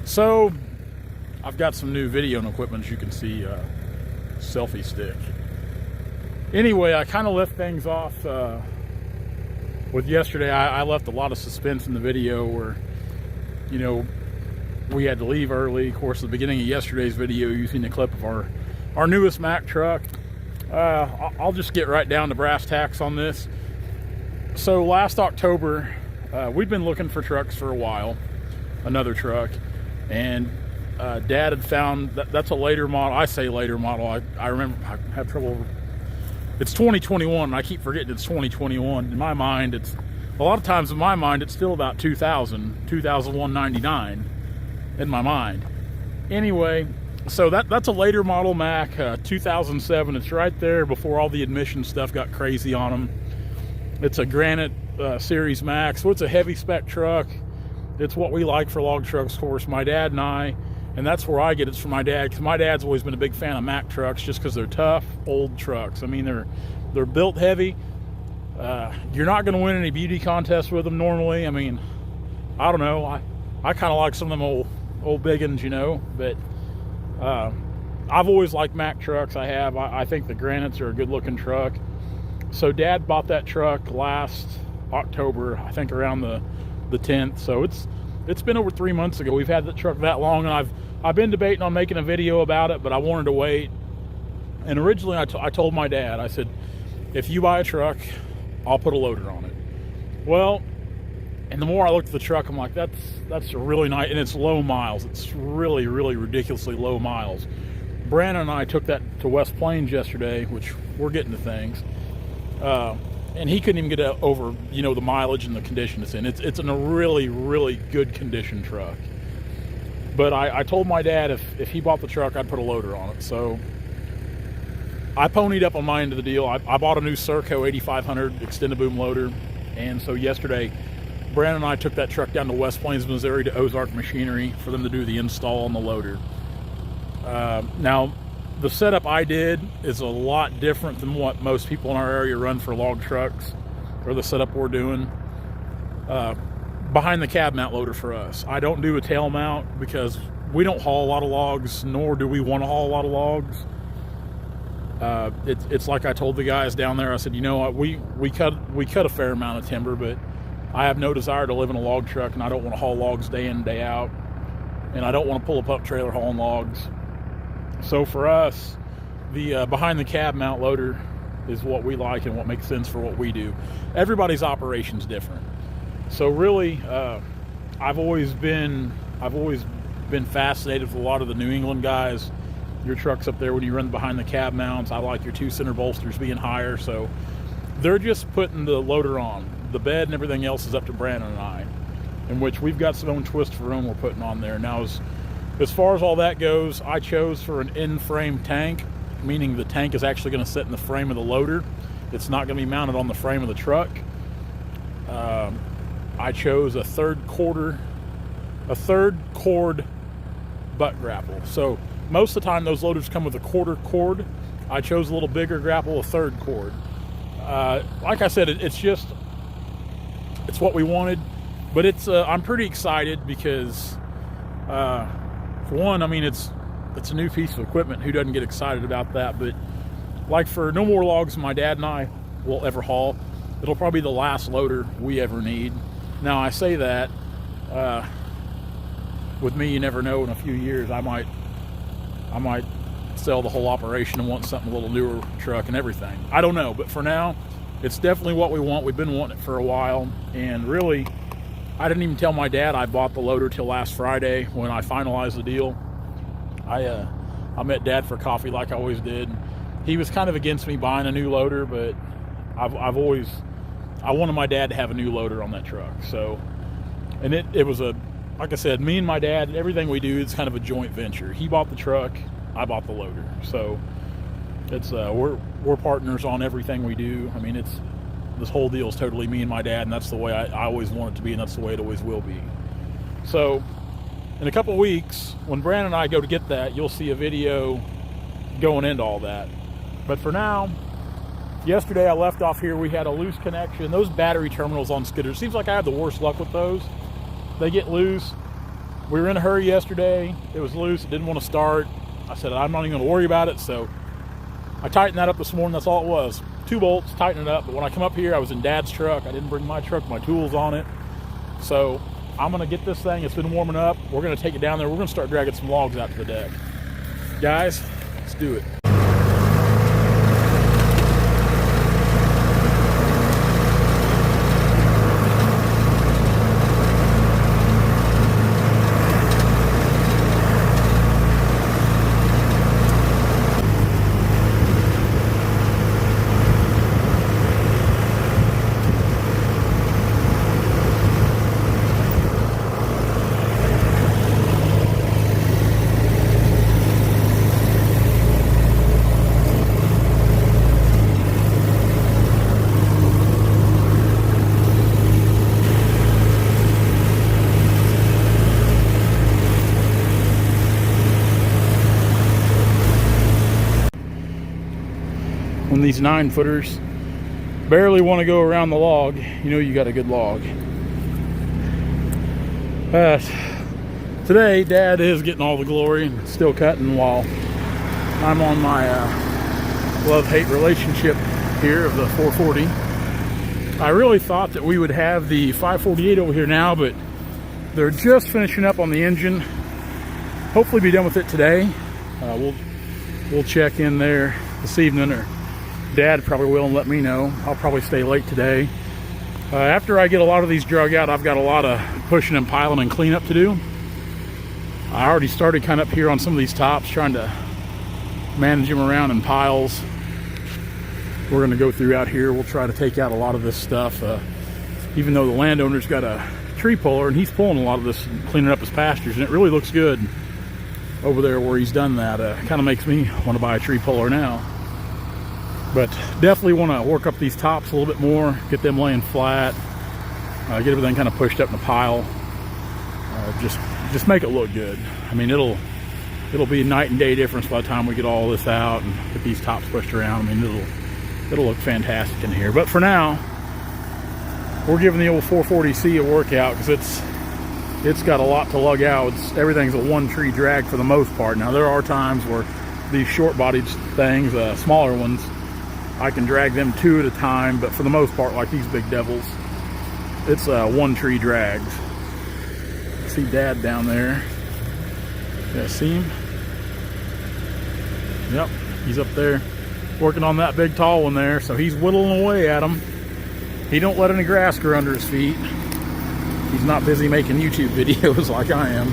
So I've got some new video equipment, as you can see, selfie stick. Anyway, I kind of left things off with yesterday. I left a lot of suspense in the video where, you know, we had to leave early. Of course, at the beginning of yesterday's video, using a clip of our newest Mack truck. I'll just get right down to brass tacks on this. So last October, we'd been looking for trucks for a while, another truck, and Dad had found that's a later model. I say later model. I remember I have trouble. It's 2021, and I keep forgetting it's 2021. In my mind, it's a lot of times in my mind, it's still about 2199 in my mind. Anyway, so that's a later model Mack, 2007. It's right there before all the emission stuff got crazy on them. It's a Granite Series Mack, so it's a heavy spec truck. It's what we like for log trucks, of course, my dad and I, and that's where I get it's from my dad, because my dad's always been a big fan of Mack trucks just because they're tough, old trucks. I mean, they're built heavy. You're not going to win any beauty contests with them normally. I mean, I don't know. I kind of like some of them old big ones, you know, but I've always liked Mack trucks. I think the Granites are a good looking truck. So Dad bought that truck last October, I think around the 10th. So it's been over 3 months ago. We've had the truck that long, and I've been debating on making a video about it, but I wanted to wait. And originally I told my dad, I said, if you buy a truck, I'll put a loader on it. Well, and the more I looked at the truck, I'm like, that's a really nice, and it's low miles. It's really, really ridiculously low miles. Brandon and I took that to West Plains yesterday, which we're getting to things. And he couldn't even get over, you know, the mileage and the condition it's in. It's in a really, really good condition truck. But I told my dad if he bought the truck, I'd put a loader on it. So I ponied up on my end of the deal. I bought a new Serco 8500 extended boom loader. And so yesterday, Brandon and I took that truck down to West Plains, Missouri to Ozark Machinery for them to do the install on the loader. Now, the setup I did is a lot different than what most people in our area run for log trucks, or the setup we're doing. Behind the cab mount loader for us. I don't do a tail mount because we don't haul a lot of logs, nor do we want to haul a lot of logs. It's like I told the guys down there, I said, you know, we cut a fair amount of timber, but I have no desire to live in a log truck, and I don't want to haul logs day in and day out, and I don't want to pull a pup trailer hauling logs. So for us, the behind the cab mount loader is what we like and what makes sense for what we do. Everybody's operation's different. So really, I've always been fascinated with a lot of the New England guys. Your trucks up there when you run behind the cab mounts. I like your two center bolsters being higher. So they're just putting the loader on. The bed and everything else is up to Brandon and I, in which we've got some own twist for room we're putting on there. Now, as far as all that goes, I chose for an in-frame tank, meaning the tank is actually going to sit in the frame of the loader. It's not going to be mounted on the frame of the truck. I chose a third cord butt grapple. So most of the time those loaders come with a quarter cord. I chose a little bigger grapple, a third cord. Like I said, it's what we wanted, but I'm pretty excited because for one, I mean, it's a new piece of equipment. Who doesn't get excited about that? But like for no more logs my dad and I will ever haul, it'll probably be the last loader we ever need. Now, I say that, with me, you never know, in a few years, I might sell the whole operation and want something a little newer truck and everything. I don't know, but for now, it's definitely what we want. We've been wanting it for a while, and really, I didn't even tell my dad I bought the loader till last Friday when I finalized the deal. I met Dad for coffee like I always did. He was kind of against me buying a new loader, but I wanted my dad to have a new loader on that truck. So, and it was like I said, me and my dad, everything we do is kind of a joint venture. He bought the truck, I bought the loader. So it's we're partners on everything we do. I mean, this whole deal is totally me and my dad, and that's the way I always want it to be, and that's the way it always will be. So in a couple of weeks, when Brandon and I go to get that, you'll see a video going into all that. But for now, yesterday I left off here, we had a loose connection. Those battery terminals on skidders, seems like I have the worst luck with those. They get loose. We were in a hurry yesterday. It was loose. It didn't want to start. I said, I'm not even going to worry about it. So I tightened that up this morning. That's all it was. 2 bolts, tighten it up. But when I come up here, I was in Dad's truck. I didn't bring my truck, my tools on it. So I'm going to get this thing. It's been warming up. We're going to take it down there. We're going to start dragging some logs out to the deck. Guys, let's do it. When these 9-footers barely want to go around the log, you know you got a good log. Today, Dad is getting all the glory and still cutting while I'm on my love-hate relationship here of the 440. I really thought that we would have the 548 over here now, but they're just finishing up on the engine. Hopefully be done with it today. We'll check in there this evening, or Dad probably will and let me know. I'll probably stay late today. After I get a lot of these drug out, I've got a lot of pushing and piling and cleanup to do. I already started kind of up here on some of these tops, trying to manage them around in piles. We're going to go through out here. We'll try to take out a lot of this stuff. Even though the landowner's got a tree puller and he's pulling a lot of this, cleaning up his pastures, and it really looks good over there where he's done that. Kind of makes me want to buy a tree puller now. But definitely want to work up these tops a little bit more, get them laying flat, get everything kind of pushed up in a pile. Just make it look good. I mean, it'll be a night and day difference by the time we get all this out and get these tops pushed around. I mean, it'll look fantastic in here. But for now, we're giving the old 440C a workout because it's got a lot to lug out. Everything's a 1-tree drag for the most part. Now there are times where these short-bodied things, smaller ones, I can drag them 2 at a time, but for the most part, like these big devils, it's 1-tree drags. See Dad down there. Yeah, see him? Yep, he's up there working on that big tall one there, so he's whittling away at him. He don't let any grass grow under his feet. He's not busy making YouTube videos like I am.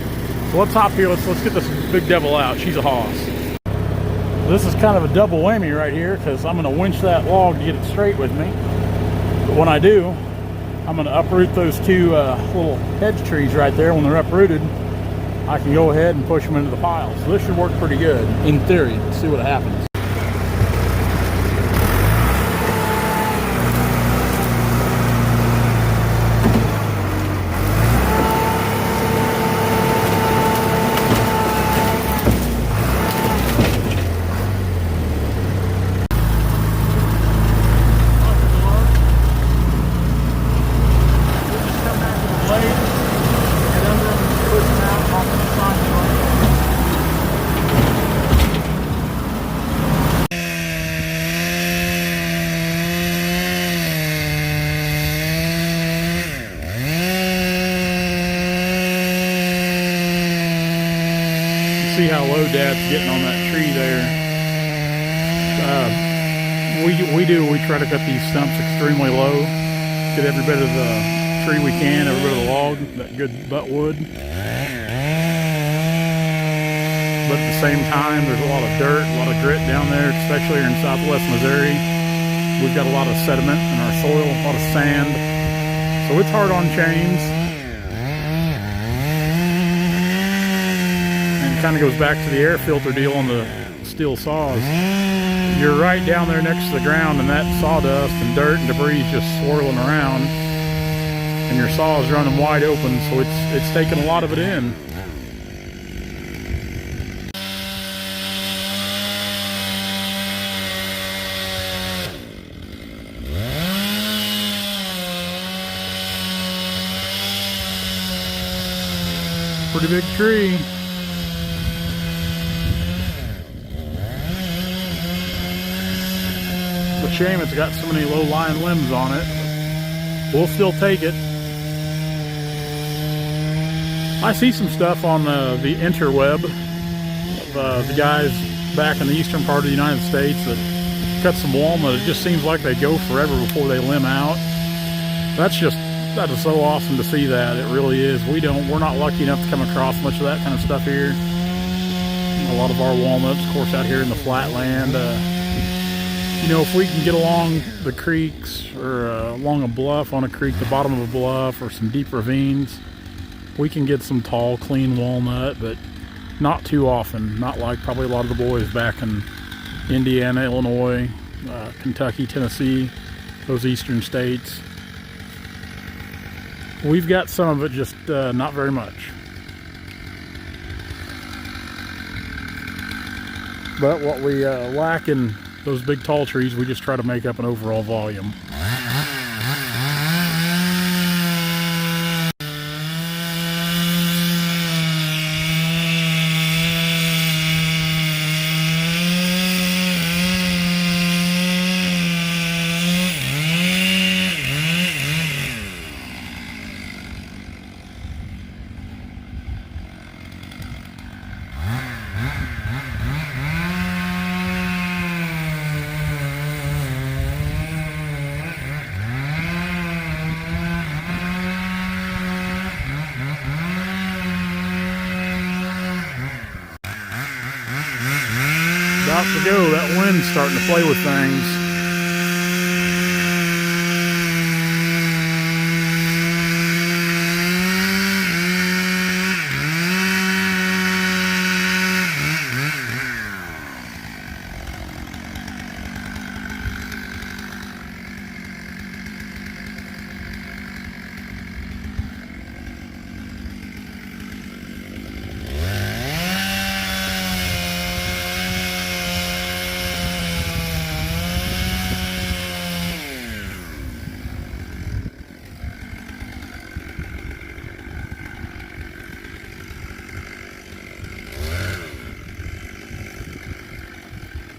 So let's hop here, let's get this big devil out. She's a hoss. This is kind of a double whammy right here because I'm going to winch that log to get it straight with me. But when I do, I'm going to uproot those 2 little hedge trees right there. When they're uprooted, I can go ahead and push them into the pile. So this should work pretty good, in theory. Let's see what happens. See how low Dad's getting on that tree there. We try to cut these stumps extremely low, get every bit of the tree we can, every bit of the log, that good butt wood. But at the same time, there's a lot of dirt, a lot of grit down there, especially here in southwest Missouri. We've got a lot of sediment in our soil, a lot of sand. So it's hard on chains. Kind of goes back to the air filter deal on the steel saws. You're right down there next to the ground, and that sawdust and dirt and debris is just swirling around, and your saw is running wide open, so it's taking a lot of it in. Pretty big tree. It's a shame it's got so many low-lying limbs on it. We'll still take it. I see some stuff on the interweb of the guys back in the eastern part of the United States that cut some walnut. It just seems like they go forever before they limb out. That is so awesome to see that. It really is. We're not lucky enough to come across much of that kind of stuff here. A lot of our walnuts, of course, out here in the flatland. You know, if we can get along the creeks or along a bluff on a creek, the bottom of a bluff, or some deep ravines, we can get some tall, clean walnut, but not too often. Not like probably a lot of the boys back in Indiana, Illinois, Kentucky, Tennessee, those eastern states. We've got some of it, just not very much. But what we lack in those big tall trees, we just try to make up an overall volume. About to go. That wind's starting to play with things.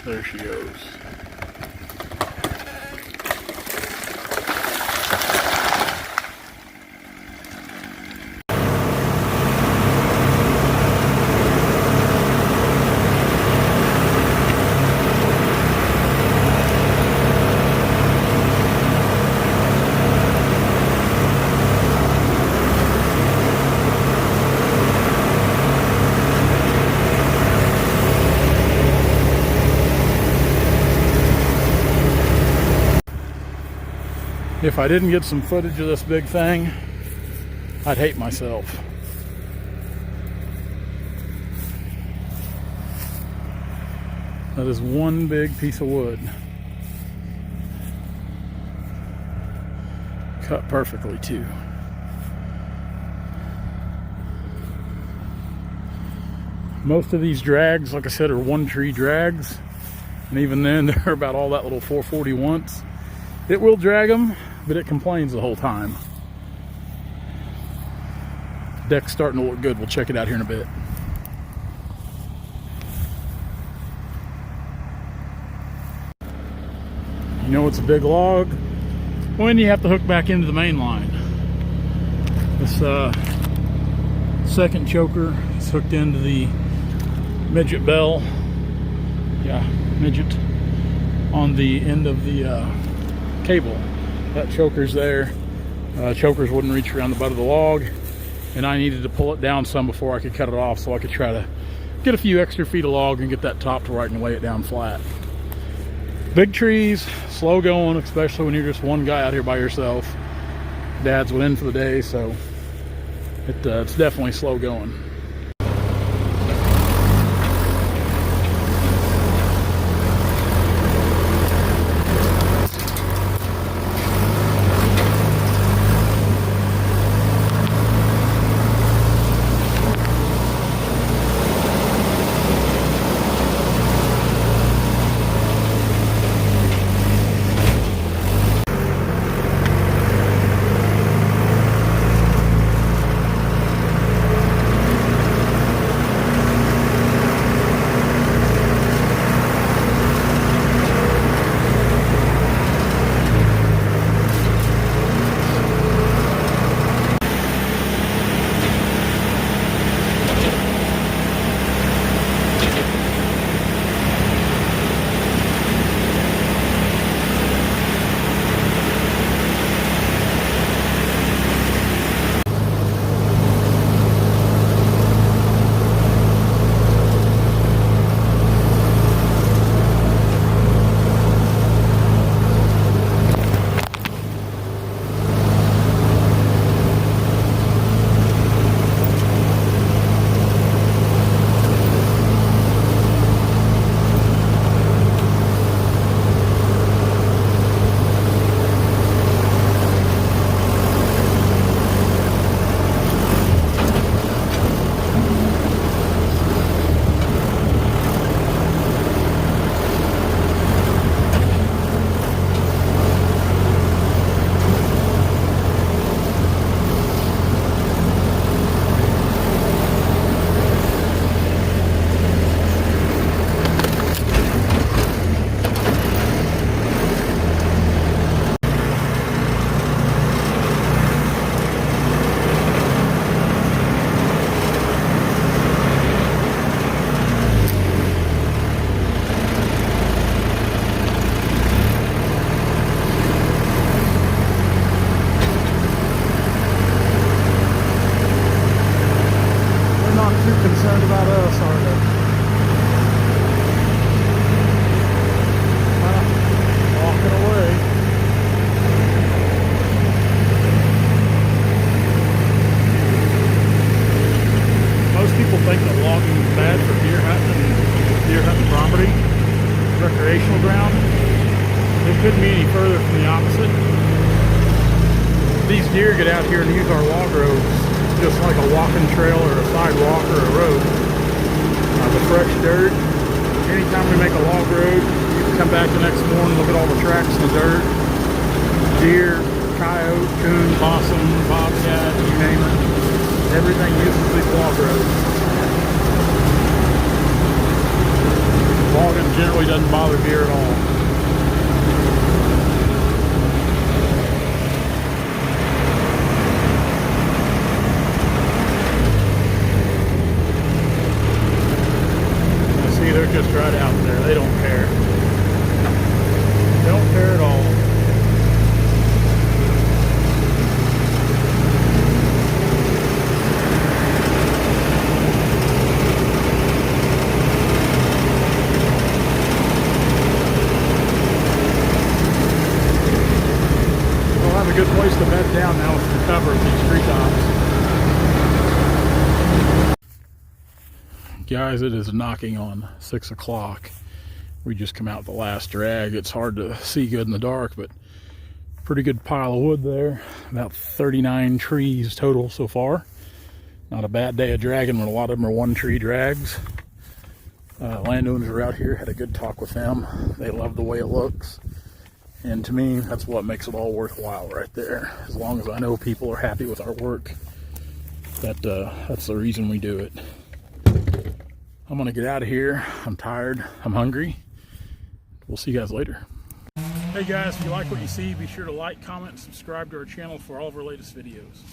There she goes. If I didn't get some footage of this big thing, I'd hate myself. That is one big piece of wood. Cut perfectly too. Most of these drags, like I said, are one tree drags. And even then, they're about all that little 440 wants. It will drag them, but it complains the whole time. Deck's starting to look good. We'll check it out here in a bit. You know it's a big log when you have to hook back into the main line. This second choker is hooked into the midget bell. Yeah, midget on the end of the cable. That choker's there. Chokers wouldn't reach around the butt of the log, and I needed to pull it down some before I could cut it off, so I could try to get a few extra feet of log and get that top to where I can lay it down flat. Big trees, slow going, especially when you're just one guy out here by yourself. Dad's went in for the day, so it's definitely slow going. concerned about us, are they? Walking away. Most people think that logging is bad for deer hunting property, recreational ground. It couldn't be any further from the opposite. These deer get out here and use our log roads just like a walking trail or a sidewalk or a road. The fresh dirt. Anytime we make a log road, you can come back the next morning, look at all the tracks in the dirt. Deer, coyote, coon, possum, bobcat, you name it. Everything uses these log roads. Logging generally doesn't bother deer at all. They're just right out there. They don't care. They don't care at all. We'll have a good place to bed down now with the cover of these treetops. Guys, it is knocking on 6 o'clock. We just come out the last drag. It's hard to see good in the dark, but pretty good pile of wood there. About 39 trees total so far. Not a bad day of dragging when a lot of them are one tree drags. Landowners are out here, had a good talk with them. They love the way it looks. And to me, that's what makes it all worthwhile right there. As long as I know people are happy with our work, that's the reason we do it. I'm gonna get out of here. I'm tired, I'm hungry. We'll see you guys later. Hey guys, if you like what you see, be sure to like, comment, and subscribe to our channel for all of our latest videos.